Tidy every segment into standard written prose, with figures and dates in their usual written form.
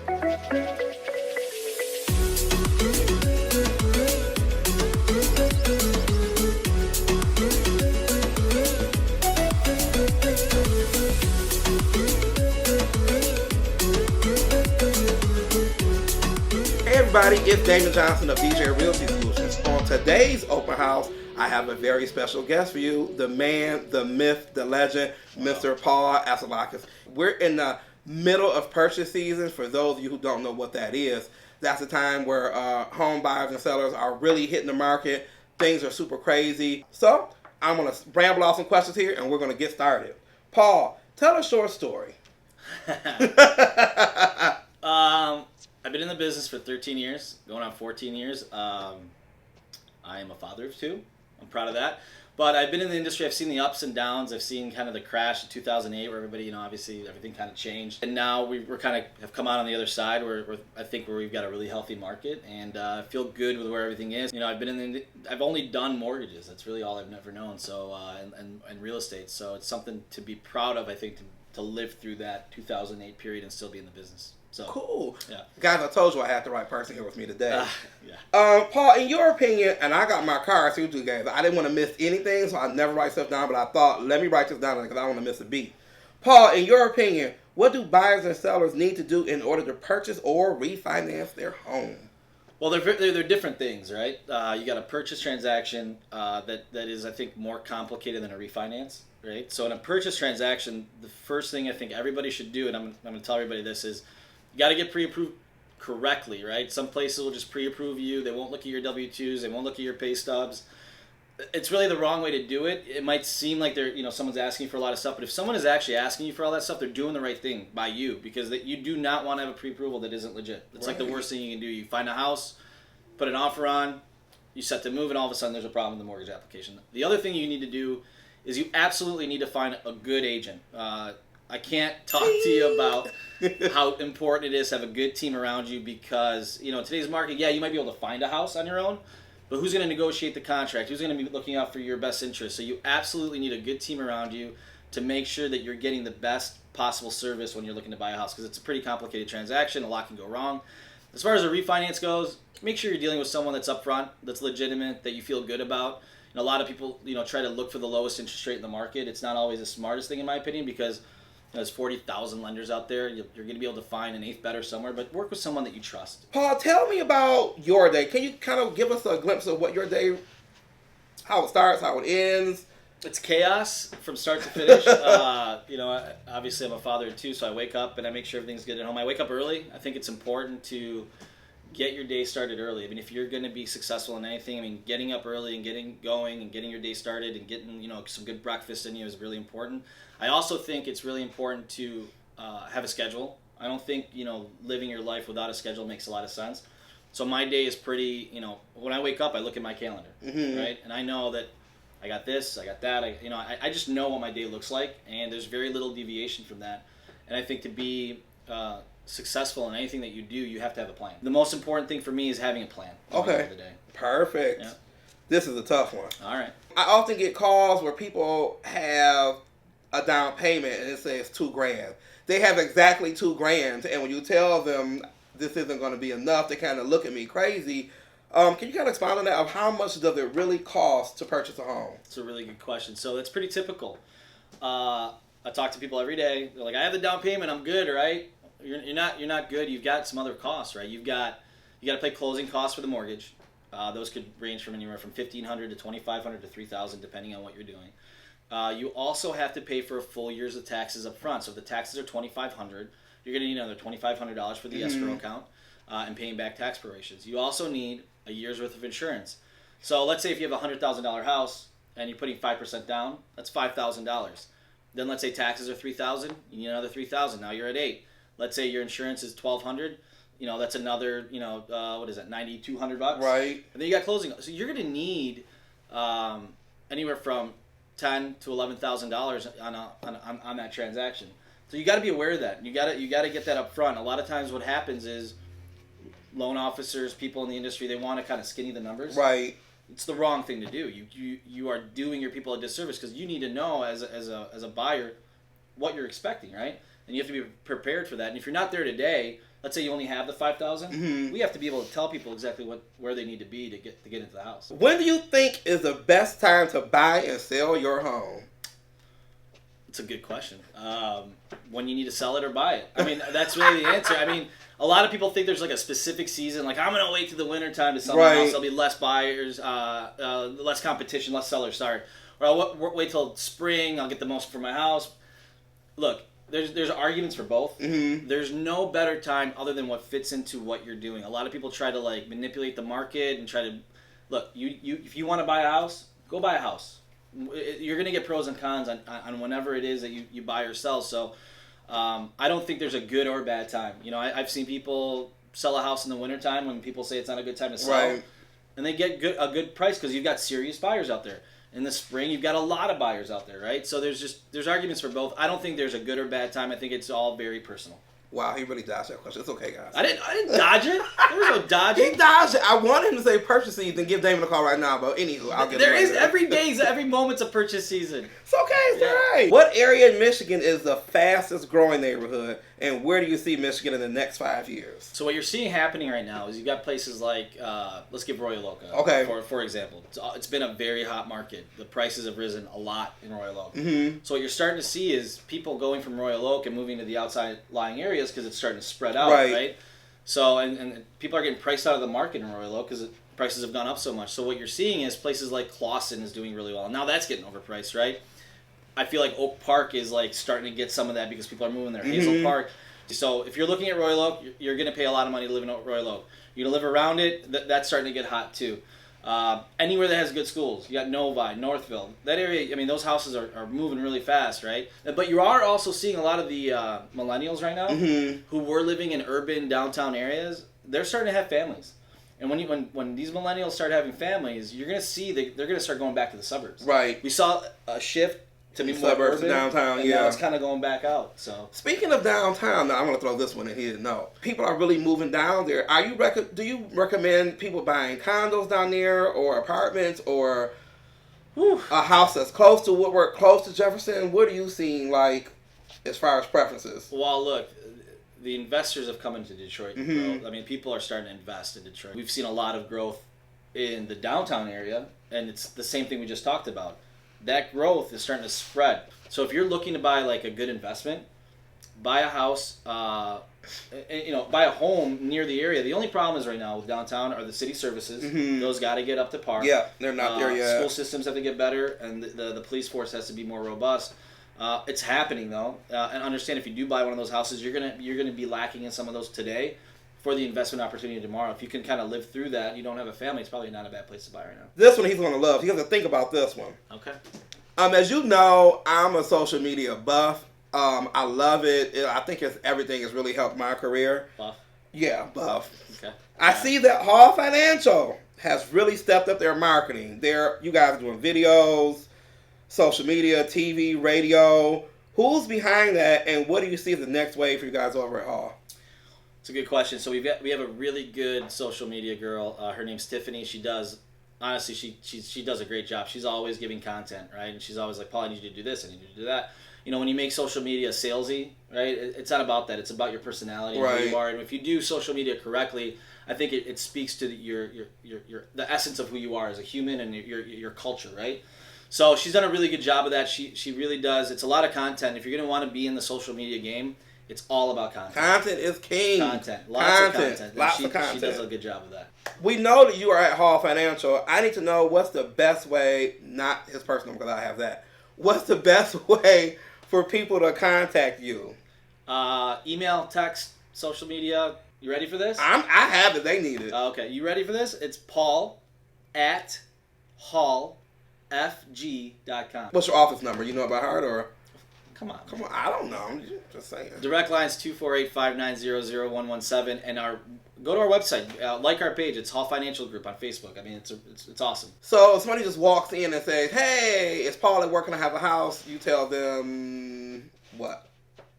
Hey everybody, it's Damon Johnson of DJ Realty Solutions. On today's open house, I have a very special guest for you, the man, the myth, the legend, Mr. Paul Asalakis. We're in the middle of purchase season. For those of you who don't know what that is, that's the time where home buyers and sellers are really hitting the market. Things are super crazy. So I'm going to ramble off some questions here and we're going to get started. Paul, tell a short story. I've been in the business for 13 years, going on 14 years. I am a father of two. I'm proud of that. But I've been in the industry. I've seen the ups and downs. I've seen kind of the crash in 2008 where everybody, obviously everything kind of changed. And now we're kind of have come out on the other side where I think where we've got a really healthy market and I feel good with where everything is. I've only done mortgages. That's really all I've never known. So and real estate. So it's something to be proud of. I think to live through that 2008 period and still be in the business. So, cool. Yeah. Guys, I told you I had the right person here with me today. Yeah. Paul, in your opinion, and I got my cards through you guys, I didn't want to miss anything, so I never write stuff down, but I thought, let me write this down because I don't want to miss a beat. Paul, in your opinion, what do buyers and sellers need to do in order to purchase or refinance their home? Well, they're different things, right? You got a purchase transaction that is, I think, more complicated than a refinance, right? So in a purchase transaction, the first thing I think everybody should do, and I'm going to tell everybody this, is you got to get pre-approved correctly, right? Some places will just pre-approve you. They won't look at your W-2s. They won't look at your pay stubs. It's really the wrong way to do it. It might seem like someone's asking for a lot of stuff, but if someone is actually asking you for all that stuff, they're doing the right thing by you because you do not want to have a pre-approval that isn't legit. It's like the worst thing you can do. You find a house, put an offer on, you set to move, and all of a sudden there's a problem with the mortgage application. The other thing you need to do is you absolutely need to find a good agent. I can't talk to you about how important it is to have a good team around you because, in today's market, you might be able to find a house on your own, but who's going to negotiate the contract? Who's going to be looking out for your best interest? So you absolutely need a good team around you to make sure that you're getting the best possible service when you're looking to buy a house because it's a pretty complicated transaction. A lot can go wrong. As far as a refinance goes, make sure you're dealing with someone that's upfront, that's legitimate, that you feel good about. A lot of people, try to look for the lowest interest rate in the market. It's not always the smartest thing in my opinion because there's 40,000 lenders out there. You're going to be able to find an eighth better somewhere, but work with someone that you trust. Paul, tell me about your day. Can you kind of give us a glimpse of what your day, how it starts, how it ends? It's chaos from start to finish. Obviously I'm a father too, so I wake up and I make sure everything's good at home. I wake up early. I think it's important to get your day started early. I mean, if you're going to be successful in anything, getting up early and getting going and getting your day started and getting, some good breakfast in you is really important. I also think it's really important to have a schedule. I don't think, living your life without a schedule makes a lot of sense. So my day is pretty, when I wake up, I look at my calendar, right? And I know that I got this, I got that. I just know what my day looks like, and there's very little deviation from that. And I think to be successful in anything that you do, you have to have a plan. The most important thing for me is having a plan. Okay. At the end of the day. Perfect. Yeah. This is a tough one. All right. I often get calls where people have a down payment and it says $2,000. They have exactly $2,000, and when you tell them this isn't going to be enough, they kind of look at me crazy. Can you kind of expound on that? Of how much does it really cost to purchase a home? It's a really good question. So that's pretty typical. I talk to people every day. They're like, I have the down payment, I'm good, right? You're not good. You've got some other costs, right? You got to pay closing costs for the mortgage. Those could range from anywhere from $1,500 to $2,500 to $3,000, depending on what you're doing. You also have to pay for a full year's of taxes up front. So if the taxes are $2,500, you're going to need another $2,500 for the escrow account and paying back tax prorations. You also need a year's worth of insurance. So let's say if you have a $100,000 house and you're putting 5% down, that's $5,000. Then let's say taxes are $3,000, you need another $3,000. Now you're at $8,000. Let's say your insurance is $1,200. That's another, what is that, $9,200? Right. And then you got closing. So you're going to need anywhere from $10,000 to $11,000 on that transaction. So you got to be aware of that. You got to get that up front. A lot of times what happens is loan officers, people in the industry, they want to kind of skinny the numbers. Right. It's the wrong thing to do. You are doing your people a disservice because you need to know as a buyer what you're expecting, right? And you have to be prepared for that. And if you're not there today, let's say you only have the 5,000, Mhm. we have to be able to tell people exactly where they need to be to get into the house. When do you think is the best time to buy and sell your home? It's a good question. When you need to sell it or buy it. I mean, that's really the answer. I mean, a lot of people think there's like a specific season, like I'm gonna wait till the winter time to sell my house. There'll be less buyers, less competition, less sellers. Sorry, or I'll wait till spring. I'll get the most for my house. Look, there's arguments for both. Mm-hmm. There's no better time other than what fits into what you're doing. A lot of people try to like manipulate the market and try to look. You if you want to buy a house, go buy a house. You're gonna get pros and cons on whenever it is that you buy or sell. So. I don't think there's a good or bad time. You know, I've seen people sell a house in the wintertime when people say it's not a good time to sell. Right. And they get a good price because you've got serious buyers out there. In the spring, you've got a lot of buyers out there, right? So there's arguments for both. I don't think there's a good or bad time. I think it's all very personal. Wow, he really dodged that question. It's okay, guys. I didn't dodge it. There was no dodging. He dodged it. I wanted him to say purchase season. Give Damon a call right now, but anywho, I'll get There him is later. every moment's a purchase season. It's okay. It's all right. What area in Michigan is the fastest growing neighborhood, and where do you see Michigan in the next 5 years? So what you're seeing happening right now is you've got places like, let's give Royal Oak for example. It's been a very hot market. The prices have risen a lot in Royal Oak. Mm-hmm. So what you're starting to see is people going from Royal Oak and moving to the outside lying areas because it's starting to spread out, right? So and people are getting priced out of the market in Royal Oak because prices have gone up so much. So what you're seeing is places like Clawson is doing really well. Now that's getting overpriced, right? I feel like Oak Park is like starting to get some of that because people are moving there. Hazel Park. So if you're looking at Royal Oak, you're going to pay a lot of money to live in Royal Oak. You're going to live around it. That's starting to get hot too. Anywhere that has good schools. You got Novi, Northville. That area, I mean, those houses are moving really fast, right? But you are also seeing a lot of the millennials right now who were living in urban downtown areas. They're starting to have families. And when these millennials start having families, you're going to see they're going to start going back to the suburbs. Right. We saw a shift to be more Suburbs urban, to downtown, and yeah. now it's kind of going back out. So Speaking of downtown, now I'm going to throw this one in here. No, people are really moving down there. Do you recommend people buying condos down there, or apartments, or a house that's close to Woodward, close to Jefferson? What are you seeing like as far as preferences? Well, look, the investors have come into Detroit. Mm-hmm. I mean, people are starting to invest in Detroit. We've seen a lot of growth in the downtown area, and it's the same thing we just talked about. That growth is starting to spread. So if you're looking to buy like a good investment, buy a house, buy a home near the area. The only problem is right now with downtown are the city services. Mm-hmm. Those got to get up to par. Yeah, they're not there yet. School systems have to get better, and the police force has to be more robust. It's happening though, and understand if you do buy one of those houses, you're gonna be lacking in some of those today for the investment opportunity tomorrow. If you can kind of live through that, you don't have a family, it's probably not a bad place to buy right now. This one he's going to love. He has to think about this one. Okay. As you know, I'm a social media buff. I love it. I think everything has really helped my career. Buff. Yeah, buff. Okay. I see that Hall Financial has really stepped up their marketing. You guys are doing videos, social media, TV, radio. Who's behind that, and what do you see as the next wave for you guys over at Hall? It's a good question. So we have a really good social media girl. Her name's Tiffany. She does, honestly, she does a great job. She's always giving content, right? And she's always like, Paul, I need you to do this. I need you to do that. You know, when you make social media salesy, right? It's not about that. It's about your personality and who you are. And if you do social media correctly, I think it speaks to your the essence of who you are as a human and your culture, right? So she's done a really good job of that. She really does. It's a lot of content. If you're going to want to be in the social media game, it's all about content. Content is king. Lots of content. Lots of content. She does a good job of that. We know that you are at Hall Financial. I need to know what's the best way, not his personal, because I have that. What's the best way for people to contact you? Email, text, social media. You ready for this? I have it. They need it. Okay. You ready for this? It's Paul at hallfg.com. What's your office number? You know about heart or? Come on. I don't know. I'm just saying. Direct line's 248-590-0117, and go to our website, like our page. It's Hall Financial Group on Facebook. I mean, it's awesome. So if somebody just walks in and says, "Hey, it's Paul at work and I have a house," you tell them what?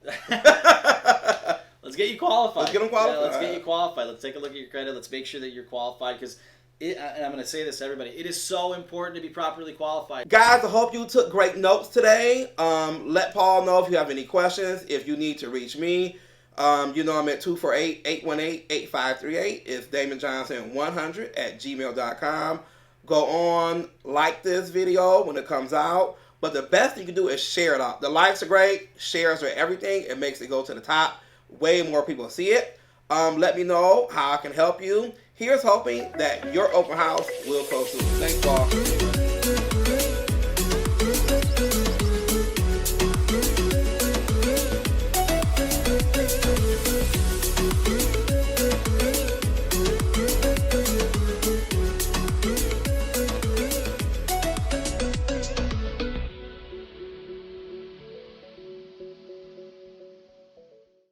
Let's get you qualified. Let's get them qualified. Yeah, let's get you qualified. Let's take a look at your credit. Let's make sure that you're qualified because. And I'm going to say this to everybody. It is so important to be properly qualified. Guys, I hope you took great notes today. Let Paul know if you have any questions. If you need to reach me, I'm at 248-818-8538. It's DamonJohnson100@gmail.com. Go on, like this video when it comes out. But the best thing you can do is share it out. The likes are great. Shares are everything. It makes it go to the top. Way more people see it. Let me know how I can help you. Here's hoping that your open house will close soon. Thanks, Paul.